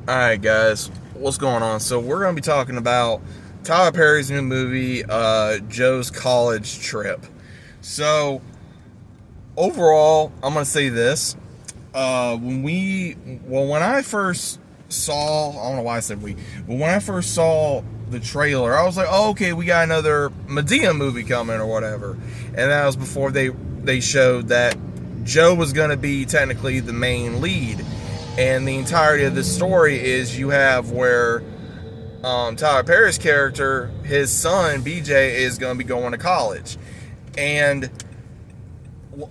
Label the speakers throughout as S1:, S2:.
S1: Alright, guys, what's going on? So, we're going to be talking about Tyler Perry's new movie, Joe's College Trip. So, overall, I'm going to say this. When I first saw, I don't know why I said we, but when I first saw the trailer, I was like, oh, okay, we got another Madea movie coming or whatever. And that was before they showed that Joe was going to be technically the main lead. And the entirety of the story is you have where Tyler Perry's character, his son BJ, is going to be going to college. And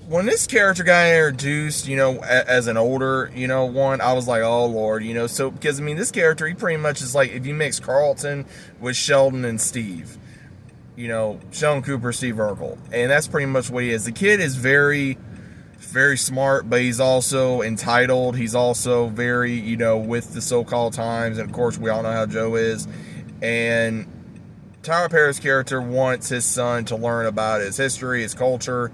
S1: when this character got introduced, as an older, one, I was like, oh Lord, so because I mean, this character, he pretty much is like if you mix Carlton with Sheldon and Steve, Sheldon Cooper, Steve Urkel, and that's pretty much what he is. The kid is very, very smart, but he's also entitled. He's also very, with the so-called times, and of course, we all know how Joe is. And Tyler Perry's character wants his son to learn about his history, his culture,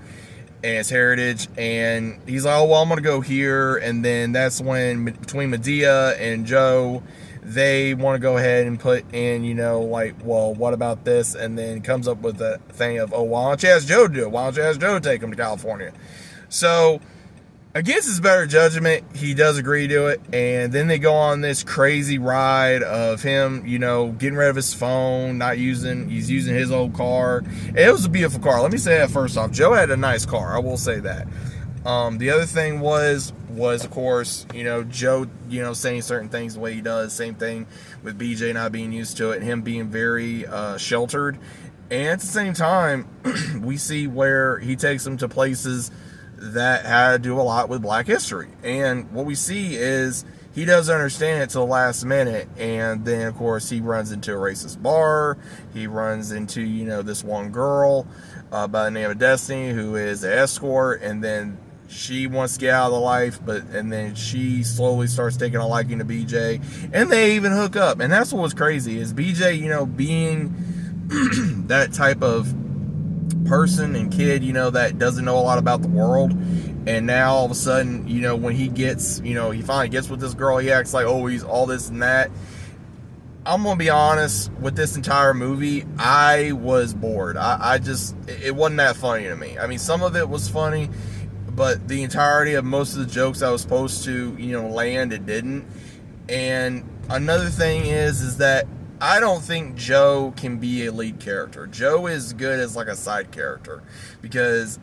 S1: and his heritage, and he's like, oh well, I'm gonna go here. And then that's when between Madea and Joe, they want to go ahead and put in, like, well, what about this? And then comes up with the thing of, oh, why don't you ask Joe to do it? Why don't you ask Joe to take him to California? So against his better judgment, he does agree to it, and then they go on this crazy ride of him, getting rid of his phone, he's using his old car. And it was a beautiful car. Let me say that first off. Joe had a nice car, I will say that. The other thing was of course, Joe, saying certain things the way he does. Same thing with BJ not being used to it, and him being very sheltered. And at the same time, we see where he takes them to places that had to do a lot with Black history. And what we see is he doesn't understand it till the last minute. And then, of course, he runs into a racist bar. He runs into, this one girl by the name of Destiny, who is an escort. And then she wants to get out of the life, and then she slowly starts taking a liking to BJ. And they even hook up. And that's what was crazy, is BJ, being that type of person and kid, that doesn't know a lot about the world. And now all of a sudden, when he gets, he finally gets with this girl, he acts like, oh, he's all this and that. I'm gonna be honest, with this entire movie, I was bored. It wasn't that funny to me. I mean, some of it was funny, but the entirety of most of the jokes I was supposed to, land, it didn't. And another thing is that I don't think Joe can be a lead character. Joe is good as like a side character, because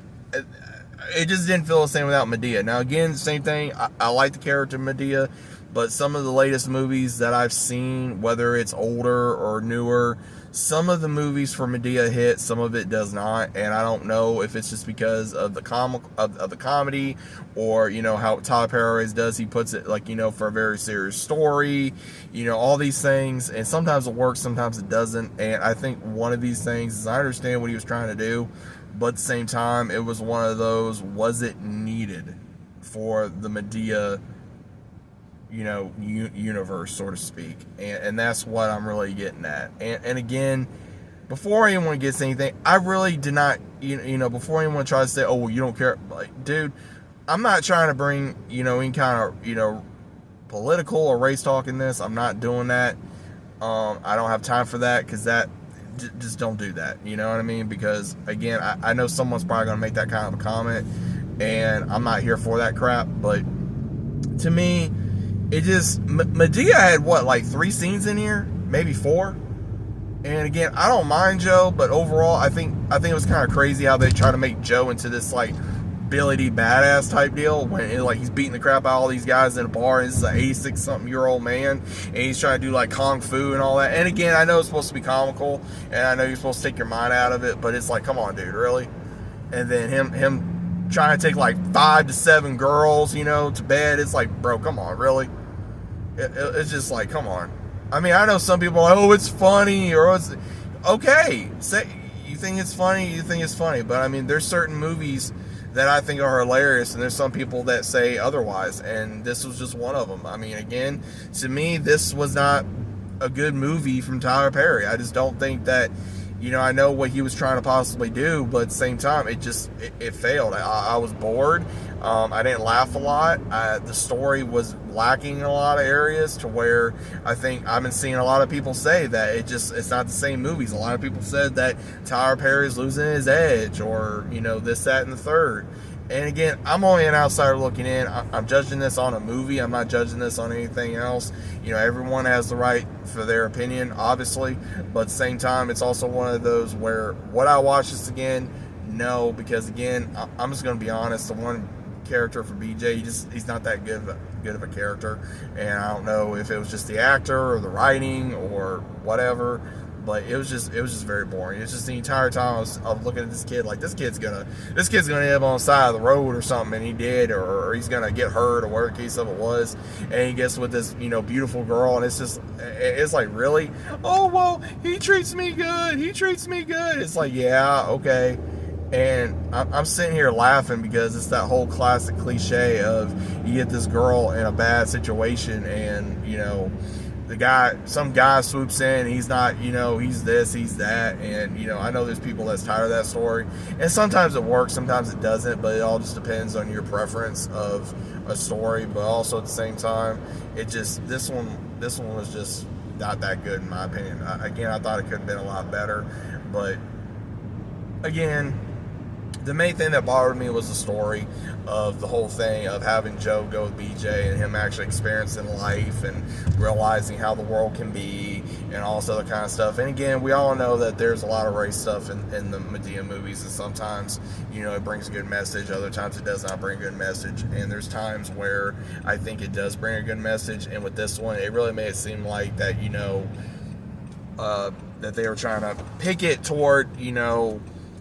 S1: it just didn't feel the same without Madea. Now again, same thing. I like the character Madea, but some of the latest movies that I've seen, whether it's older or newer, some of the movies for Madea hit, some of it does not, and I don't know if it's just because of the the comedy, or how Tyler Perry always does. He puts it like for a very serious story, all these things, and sometimes it works, sometimes it doesn't. And I think one of these things is, I understand what he was trying to do, but at the same time, it was one of those, was it needed for the Madea universe, so to speak. And that's what I'm really getting at. And again, before anyone gets anything, I really did not, before anyone tries to say, oh, well, you don't care, like, dude, I'm not trying to bring, any kind of, political or race talk in this. I'm not doing that. I don't have time for that, because that, just don't do that, you know what I mean? Because again, I know someone's probably going to make that kind of a comment, and I'm not here for that crap. But to me, it just, Madea had what, like 3 scenes in here, maybe 4. And again, I don't mind Joe, but overall, I think it was kind of crazy how they try to make Joe into this like Billy D badass type deal, when he's beating the crap out of all these guys in a bar, and this is an 86-something-year-old man, and he's trying to do like kung fu and all that. And again, I know it's supposed to be comical, and I know you're supposed to take your mind out of it, but it's like, come on, dude, really? And then him trying to take like 5 to 7 girls, to bed. It's like, bro, come on, really? It's just like, come on. I mean, I know some people are like, oh, it's funny, or it's okay. Say you think it's funny, but I mean, there's certain movies that I think are hilarious, and there's some people that say otherwise, and this was just one of them. I mean, again, to me, this was not a good movie from Tyler Perry. I just don't think that I know what he was trying to possibly do, but at the same time, it failed. I was bored. I didn't laugh a lot. The story was lacking in a lot of areas to where I think I've been seeing a lot of people say that it's not the same movies. A lot of people said that Tyler Perry's losing his edge, or this, that, and the third. And again, I'm only an outsider looking in. I'm judging this on a movie. I'm not judging this on anything else. Everyone has the right for their opinion, obviously. But at the same time, it's also one of those where, would I watch this again? No, because again, I'm just going to be honest. The one character for BJ, he's not that good of a character. And I don't know if it was just the actor or the writing or whatever. But it was just very boring. It's just the entire time I was looking at this kid like, this kid's gonna end up on the side of the road or something, and he did, or he's gonna get hurt, or whatever the case of it was. And he gets with this beautiful girl, and it's like, really? Oh, well, he treats me good. It's like, yeah, okay. And I'm sitting here laughing because it's that whole classic cliche of, you get this girl in a bad situation, and some guy swoops in, he's not, he's this, he's that, and I know there's people that's tired of that story, and sometimes it works, sometimes it doesn't, but it all just depends on your preference of a story. But also at the same time, this one was just not that good in my opinion. Again, I thought it could have been a lot better, but again, the main thing that bothered me was the story of the whole thing of having Joe go with BJ, and him actually experiencing life and realizing how the world can be and all this other kind of stuff. And again, we all know that there's a lot of race stuff in the Madea movies, and sometimes it brings a good message, other times it does not bring a good message. And there's times where I think it does bring a good message, and with this one, it really made it seem like that that they were trying to pick it toward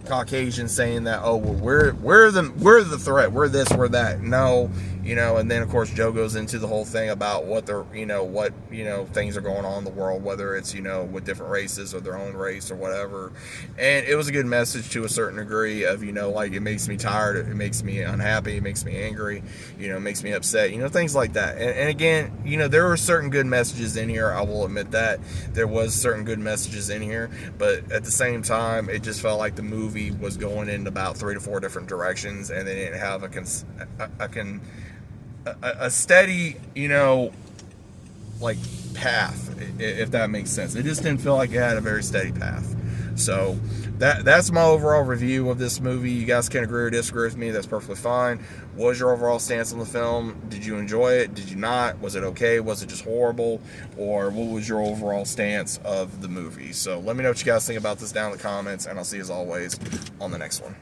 S1: Caucasian, saying that, oh, well, we're the threat, we're this, we're that. No, and then of course Joe goes into the whole thing about what things are going on in the world, whether it's with different races or their own race or whatever. And it was a good message to a certain degree of like, it makes me tired, it makes me unhappy, it makes me angry, it makes me upset, things like that. And again, there were certain good messages in here. I will admit that there was certain good messages in here, but at the same time, it just felt like the movie was going in about 3 to 4 different directions, and they didn't have a steady, like, path, if that makes sense. It just didn't feel like it had a very steady path. So that's my overall review of this movie. You guys can agree or disagree with me. That's perfectly fine. What was your overall stance on the film? Did you enjoy it? Did you not? Was it okay? Was it just horrible? Or what was your overall stance of the movie? So let me know what you guys think about this down in the comments, and I'll see you as always on the next one.